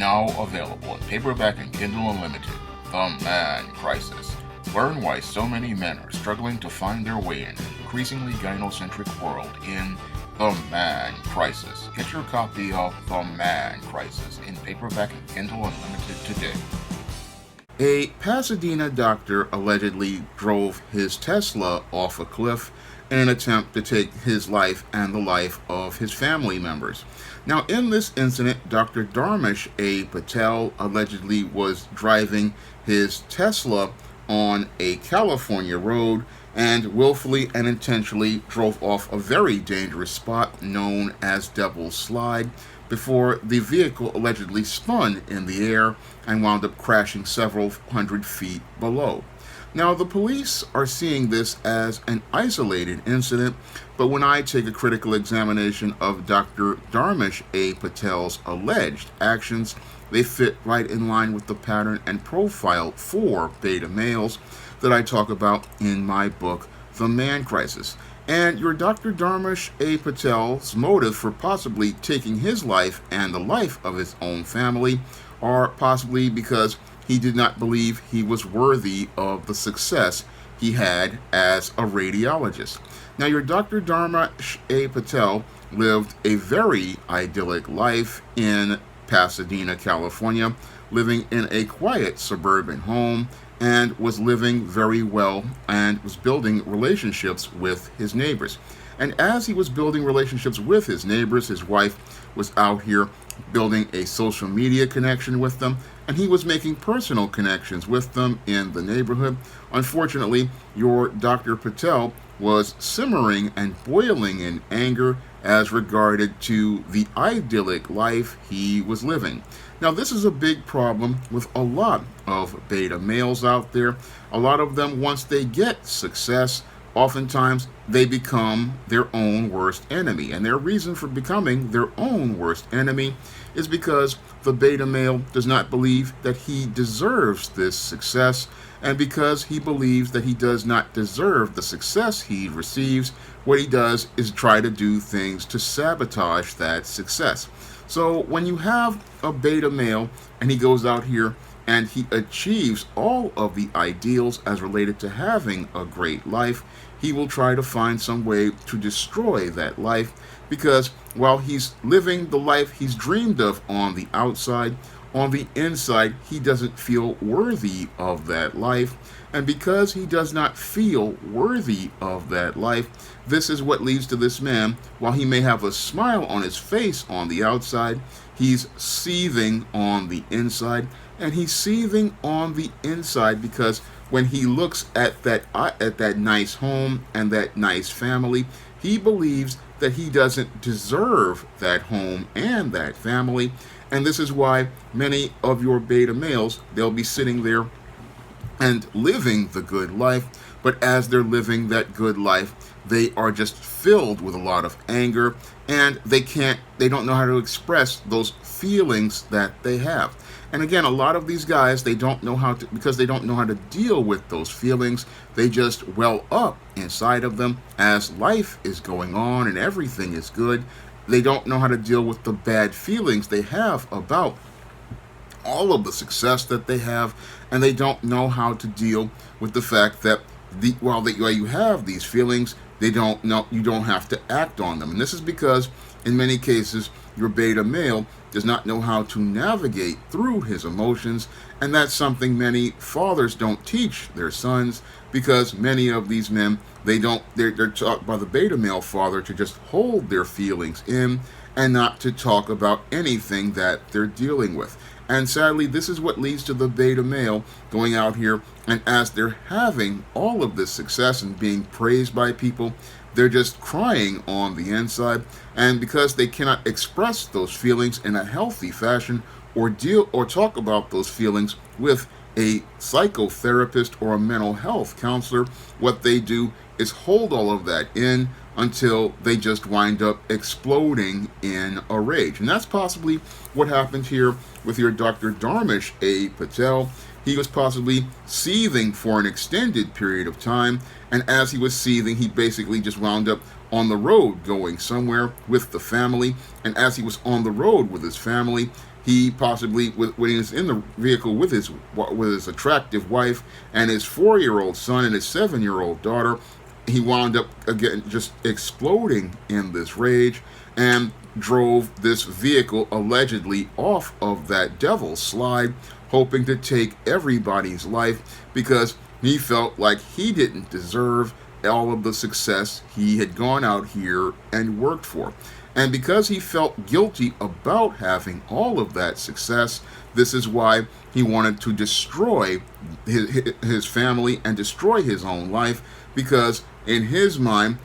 Now available in paperback and Kindle Unlimited. The Man Crisis. Learn why so many men are struggling to find their way in an increasingly gynocentric world in The Man Crisis. Get your copy of The Man Crisis in paperback and Kindle Unlimited today. A Pasadena doctor allegedly drove his Tesla off a cliff in an attempt to take his life and the life of his family members. Now, in this incident, Dr. Dharmesh A. Patel allegedly was driving his Tesla on a California road and willfully and intentionally drove off a very dangerous spot known as Devil's Slide before the vehicle allegedly spun in the air and wound up crashing several hundred feet below. Now, the police are seeing this as an isolated incident, but when I take a critical examination of Dr. Dharmesh A. Patel's alleged actions, they fit right in line with the pattern and profile for beta males that I talk about in my book, The Man Crisis. And your Dr. Dharmesh A. Patel's motive for possibly taking his life and the life of his own family are possibly because he did not believe he was worthy of the success he had as a radiologist. Now, your Dr. Dharmesh A. Patel lived a very idyllic life in Pasadena, California, living in a quiet suburban home, and was living very well and was building relationships with his neighbors. And as he was building relationships with his neighbors, his wife was out here building a social media connection with them, and he was making personal connections with them in the neighborhood. Unfortunately, your Dr. Patel was simmering and boiling in anger as regarded to the idyllic life he was living. Now, this is a big problem with a lot of beta males out there. A lot of them, once they get success, oftentimes they become their own worst enemy. And their reason for becoming their own worst enemy is because the beta male does not believe that he deserves this success, and because he believes that he does not deserve the success he receives, what he does is try to do things to sabotage that success. So when you have a beta male and he goes out here and he achieves all of the ideals as related to having a great life, he will try to find some way to destroy that life, because while he's living the life he's dreamed of on the outside, on the inside, he doesn't feel worthy of that life. And because he does not feel worthy of that life, this is what leads to this man, while he may have a smile on his face on the outside, he's seething on the inside. And he's seething on the inside because when he looks at that nice home and that nice family, he believes that he doesn't deserve that home and that family. And this is why many of your beta males, they'll be sitting there and living the good life, but as they're living that good life, they are just filled with a lot of anger, and they don't know how to express those feelings that they have. And again, a lot of these guys, because they don't know how to deal with those feelings, they just well up inside of them as life is going on and everything is good. They don't know how to deal with the bad feelings they have about all of the success that they have, and they don't know how to deal with the fact that while you have these feelings, you don't have to act on them. And this is because in many cases your beta male does not know how to navigate through his emotions, and that's something many fathers don't teach their sons, because many of these men, they're taught by the beta male father to just hold their feelings in and not to talk about anything that they're dealing with. And sadly, this is what leads to the beta male going out here, and as they're having all of this success and being praised by people, they're just crying on the inside. And because they cannot express those feelings in a healthy fashion or talk about those feelings with a psychotherapist or a mental health counselor, what they do is hold all of that in until they just wind up exploding in a rage. And that's possibly what happened here with your Dr. Dharmesh A. Patel. He was possibly seething for an extended period of time, and as he was seething, he basically just wound up on the road going somewhere with the family. And as he was on the road with his family, He possibly, when he was in the vehicle with his attractive wife and his 4-year-old son and his 7-year-old daughter, he wound up again just exploding in this rage and drove this vehicle allegedly off of that devil's slide, hoping to take everybody's life because he felt like he didn't deserve all of the success he had gone out here and worked for. And because he felt guilty about having all of that success, this is why he wanted to destroy his family and destroy his own life, because in his mind,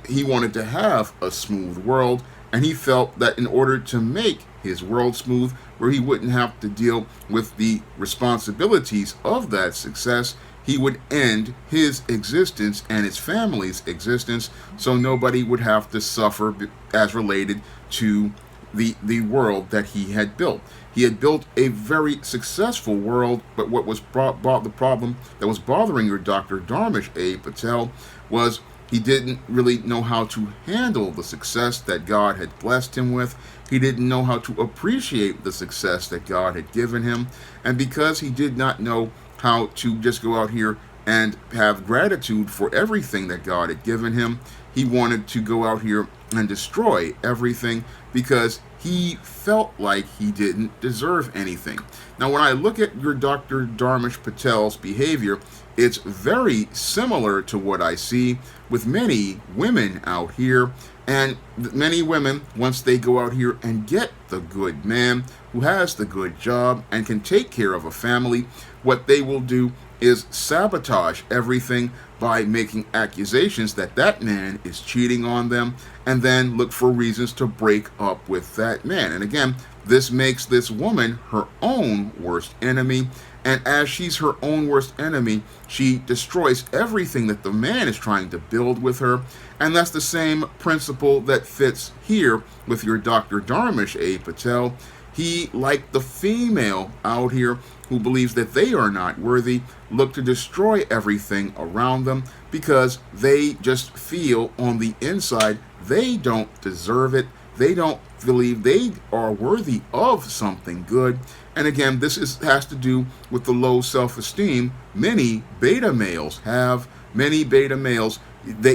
he wanted to have a smooth world, and he felt that in order to make his world smooth, where he wouldn't have to deal with the responsibilities of that success, he would end his existence and his family's existence, so nobody would have to suffer as related to the world that he had built. He had built a very successful world, but what was the problem that was bothering your Dr. Dharmesh A. Patel was he didn't really know how to handle the success that God had blessed him with. He didn't know how to appreciate the success that God had given him. And because he did not know how to just go out here and have gratitude for everything that God had given him, he wanted to go out here and destroy everything because he felt like he didn't deserve anything. Now, when I look at your Dr. Dharmesh Patel's behavior, it's very similar to what I see with many women out here. And many women, once they go out here and get the good man who has the good job and can take care of a family, what they will do is sabotage everything by making accusations that that man is cheating on them, and then look for reasons to break up with that man. And again, this makes this woman her own worst enemy. And as she's her own worst enemy, she destroys everything that the man is trying to build with her. And that's the same principle that fits here with your Dr. Dharmesh A. Patel. He, like the female out here who believes that they are not worthy, look to destroy everything around them because they just feel on the inside they don't deserve it. They don't believe they are worthy of something good. And again, this has to do with the low self-esteem many beta males have. Many beta males,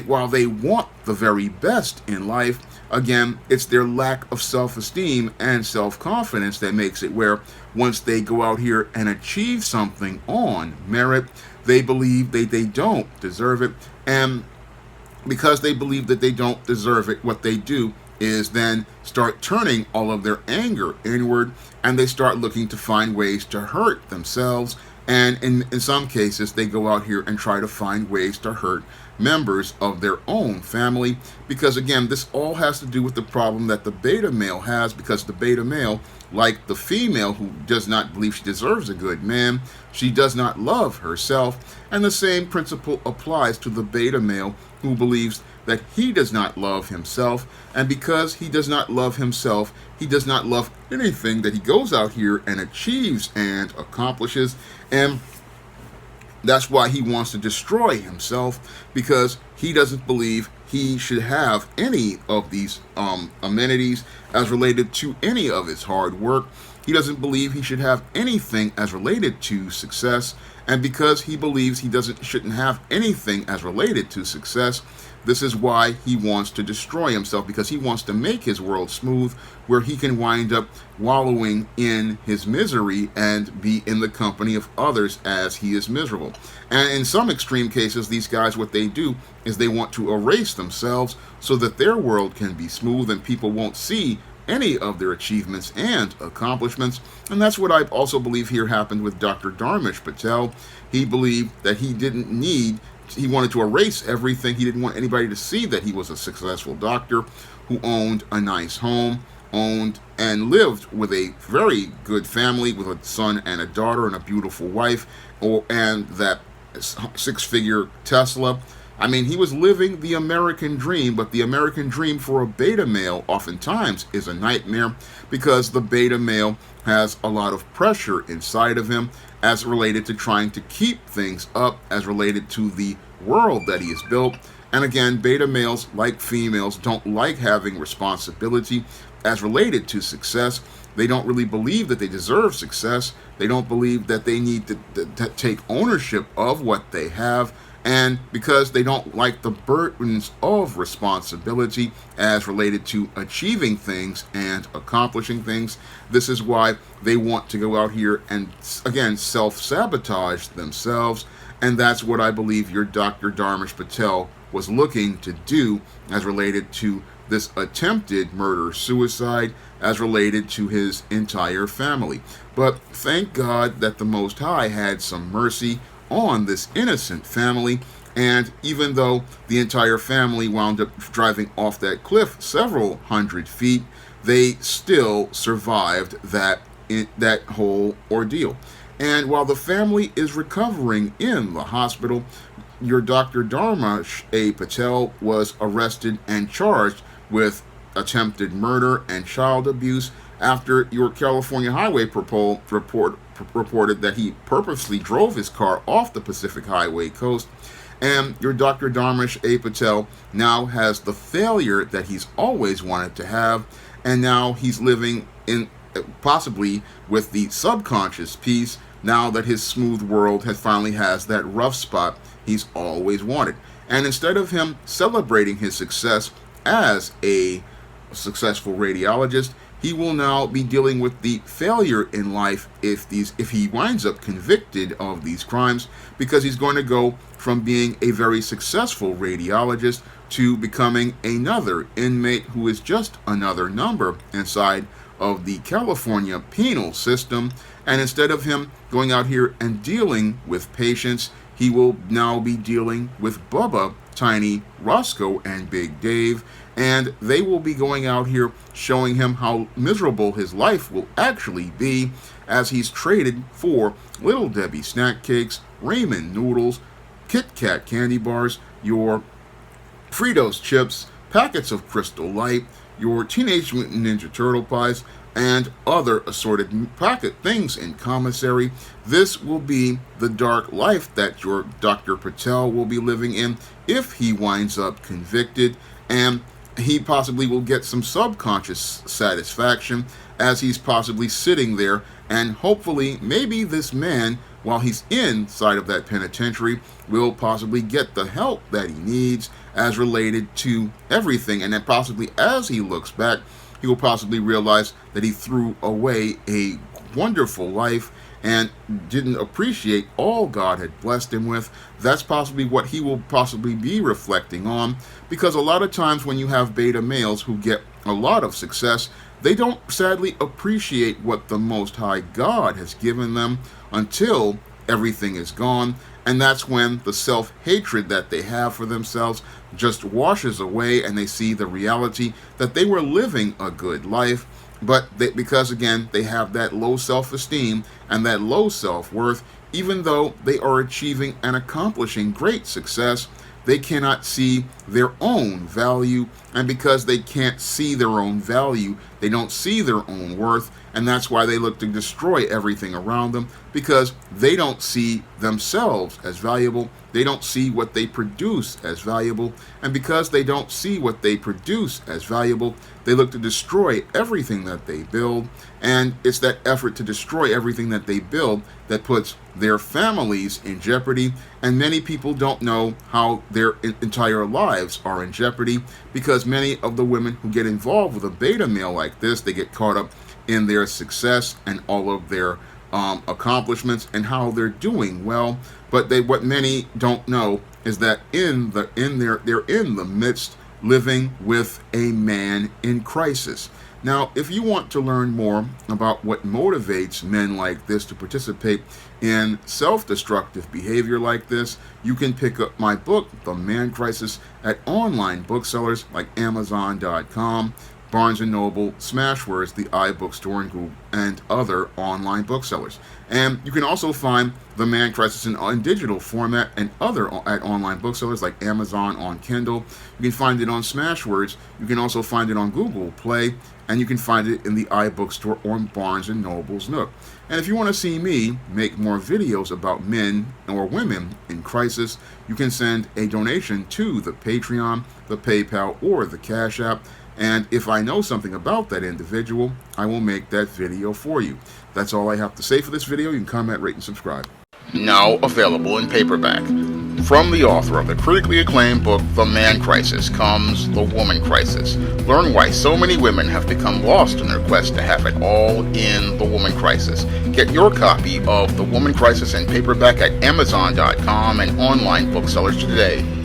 while they want the very best in life, again, it's their lack of self-esteem and self-confidence that makes it where once they go out here and achieve something on merit, they believe that they don't deserve it. And because they believe that they don't deserve it, what they do is then start turning all of their anger inward, and they start looking to find ways to hurt themselves. And in some cases, they go out here and try to find ways to hurt members of their own family, because again, this all has to do with the problem that the beta male has, because the beta male, like the female who does not believe she deserves a good man, she does not love herself. And the same principle applies to the beta male who believes that he does not love himself, and because he does not love himself, he does not love anything that he goes out here and achieves and accomplishes. And that's why he wants to destroy himself, because he doesn't believe he should have any of these amenities as related to any of his hard work. He doesn't believe he should have anything as related to success. And because he believes he shouldn't have anything as related to success, this is why he wants to destroy himself, because he wants to make his world smooth, where he can wind up wallowing in his misery and be in the company of others as he is miserable. And in some extreme cases, these guys, what they do is they want to erase themselves so that their world can be smooth and people won't see any of their achievements and accomplishments. And that's what I also believe here happened with Dr. Dharmesh Patel. He believed that he wanted to erase everything. He didn't want anybody to see that he was a successful doctor who owned a nice home, owned and lived with a very good family with a son and a daughter and a beautiful wife, and that six-figure Tesla. I mean, he was living the American dream, but the American dream for a beta male oftentimes is a nightmare, because the beta male has a lot of pressure inside of him as related to trying to keep things up, as related to the world that he has built. And again, beta males, like females, don't like having responsibility as related to success. They don't really believe that they deserve success. They don't believe that they need to take ownership of what they have. And because they don't like the burdens of responsibility as related to achieving things and accomplishing things, this is why they want to go out here and, again, self-sabotage themselves. And that's what I believe your Dr. Dharmesh Patel was looking to do as related to this attempted murder-suicide, as related to his entire family. But thank God that the Most High had some mercy on this innocent family, and even though the entire family wound up driving off that cliff several hundred feet, they still survived that whole ordeal. And while the family is recovering in the hospital, your Dr. Dharmesh A. Patel was arrested and charged with attempted murder and child abuse after your California Highway Patrol reported that he purposely drove his car off the Pacific Highway coast. And your Dr. Dharmesh A. Patel now has the failure that he's always wanted to have, and now he's living in possibly with the subconscious peace now that his smooth world finally has that rough spot he's always wanted. And instead of him celebrating his success as a successful radiologist, he will now be dealing with the failure in life if he winds up convicted of these crimes, because he's going to go from being a very successful radiologist to becoming another inmate who is just another number inside of the California penal system. And instead of him going out here and dealing with patients, he will now be dealing with Bubba, Tiny, Roscoe, and Big Dave, and they will be going out here showing him how miserable his life will actually be as he's traded for Little Debbie snack cakes, ramen noodles, Kit Kat candy bars, your Fritos chips, packets of Crystal Light, your Teenage Mutant Ninja Turtle pies, and other assorted pocket things in commissary. This will be the dark life that your Dr. Patel will be living in if he winds up convicted, and he possibly will get some subconscious satisfaction as he's possibly sitting there, and hopefully maybe this man, while he's inside of that penitentiary, will possibly get the help that he needs as related to everything, and then possibly as he looks back, he will possibly realize that he threw away a wonderful life and didn't appreciate all God had blessed him with. That's possibly what he will possibly be reflecting on, because a lot of times when you have beta males who get a lot of success, they don't sadly appreciate what the Most High God has given them until everything is gone. And that's when the self-hatred that they have for themselves just washes away, and they see the reality that they were living a good life, but because, again, they have that low self-esteem and that low self-worth, even though they are achieving and accomplishing great success, they cannot see their own value, and because they can't see their own value, they don't see their own worth, and that's why they look to destroy everything around them, because they don't see themselves as valuable, they don't see what they produce as valuable, and because they don't see what they produce as valuable, they look to destroy everything that they build, and it's that effort to destroy everything that they build that puts their families in jeopardy, and many people don't know how their entire lives are in jeopardy, because many of the women who get involved with a beta male like this, they get caught up in their success and all of their accomplishments and how they're doing well, but what many don't know is that they're in the midst living with a man in crisis. Now, if you want to learn more about what motivates men like this to participate in self-destructive behavior like this, you can pick up my book, The Man Crisis, at online booksellers like Amazon.com, Barnes & Noble, Smashwords, the iBookstore, and Google, and other online booksellers. And you can also find The Man Crisis in digital format and other at online booksellers like Amazon on Kindle. You can find it on Smashwords. You can also find it on Google Play, and you can find it in the iBookstore or Barnes & Noble's Nook. And if you want to see me make more videos about men or women in crisis, you can send a donation to the Patreon, the PayPal, or the Cash App. And if I know something about that individual, I will make that video for you. That's all I have to say for this video. You can comment, rate, and subscribe. Now available in paperback. From the author of the critically acclaimed book The Man Crisis comes The Woman Crisis. Learn why so many women have become lost in their quest to have it all in The Woman Crisis. Get your copy of The Woman Crisis in paperback at Amazon.com and online booksellers today.